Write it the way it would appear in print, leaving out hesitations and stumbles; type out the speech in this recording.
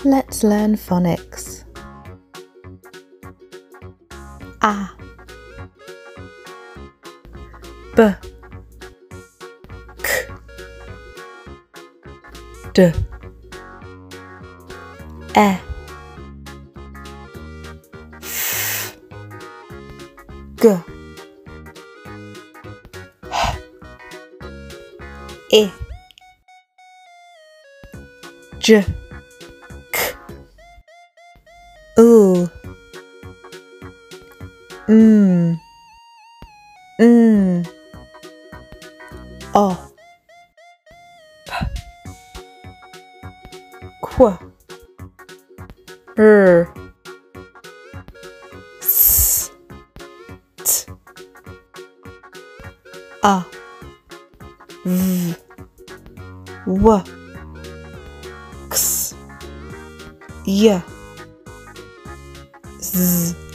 Let's learn phonics. A, B, K, D, E, F, G, H, I, J, K, U, O, P, Q, R, S, T, A, V, W, X, Y, Z.